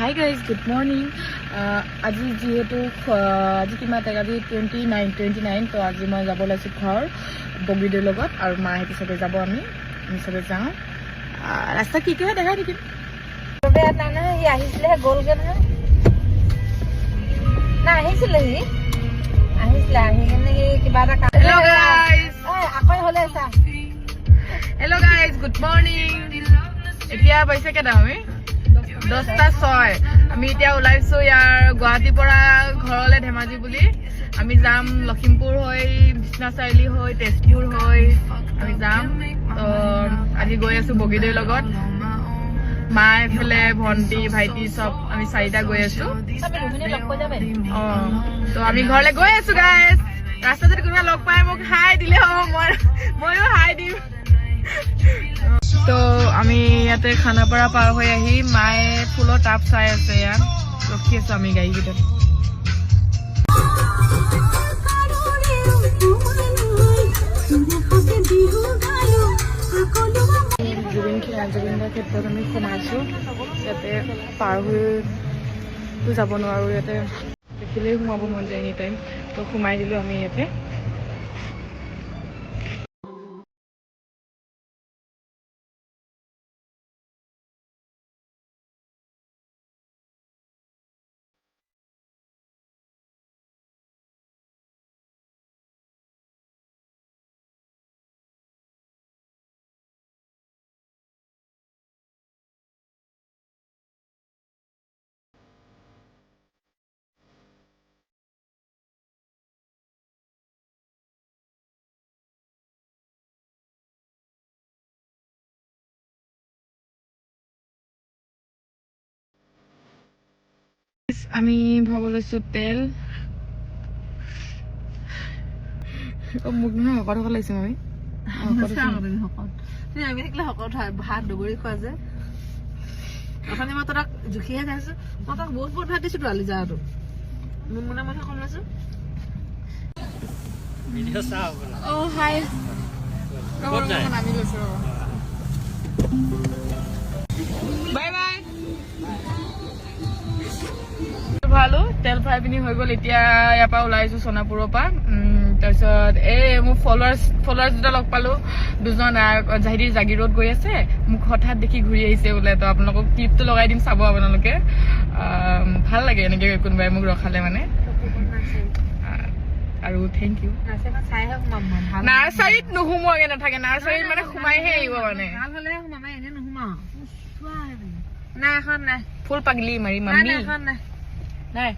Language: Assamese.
Hi guys, good morning. আজি যেহেতু আজি কিমান তাৰিখ আজি 29 তো আজি মই যাব লাইছো ঘৰ বগীদেৰ লগত আৰু মাহেতি সবে যাব আমি সবে যাওঁ ৰাস্তা কি কি হয় দেখা দিম সবে না না ই আহিছিলে গলগে নহয় না আহিছিলে আহি কিনে কিবা এটা Hello guys. আকৌ হলে চা Hello guys, good morning. এতিয়া পাইছে কেটা আমি 10:06 আমি এতিয়া ওলাইছো ইয়াৰ গুৱাহাটীৰ পৰা ঘৰলে ধেমাজি বুলি আমি যাম লখিমপুৰ হৈ বিশ্বনাথ হৈ তেজপুৰ হৈ আমি যাম তো আজি গৈ আছো বগীদেৰ লগত মা এফালে ভন্টি ভাইটি সব আমি চাৰিটা গৈ আছো তো আমি ঘৰলে গৈ আছো গাইজ ৰাস্তাত যদি কোনোবা লগ পাই মোক হাই দিলে ময়ো হাই দিম তো আমি ইয়াতে খানাপাৰা পাৰ হৈ আহি মায়ে ফুলৰ টাব চাই আছে ইয়াত ৰখি আছো আমি গাড়ী ভিতৰত জুবিনদাৰ ক্ষেত্ৰত আমি সোমাইছো ইয়াতে পাৰ হৈ যাব নোৱাৰো ইয়াতে দেখিলেই সোমাব মন যায় এনি টাইম তো সোমাই দিলো আমি ইয়াতে আমি ভাব লৈছো তেল মোক নহয় শকত হ'ব লাগিছে আমি আমি থাকিলে শকত ভাত দুবৰি খোৱা যে অথনি মই তোক জুখিহে খাইছো মই তোক বহুত ভাত দিছো আলি যাওঁতো মোৰ মনে মনে কম লৈছো হাই বাই বাই ভালো তেল ফ্ৰাই পিনি হৈ গ'ল এতিয়া ইয়াৰ পৰা ওলাইছো সোনাপুৰৰ পৰা তাৰপিছত মোৰ ফলোৱাৰ্ছ দুটা লগ পালো দুজন জাহিদিৰ জাগিৰোড গৈ আছে মোক হঠাৎ দেখি ঘূৰি আহিছে বোলে তো আপোনালোকক ক্লিপটো লগাই দিম চাব আপোনালোকে ভাল লাগে এনেকৈ কোনোবাই মোক ৰখালে মানে আৰু থেংক ইউ নাৰ্চাৰীত নোসোমোৱাগে নাথাকে নাৰ্চাৰীত মানে সোমাইহে আহিব মানে নাই এখন নাই ফুল পাগলি মাৰি মামি এখন নাই নাই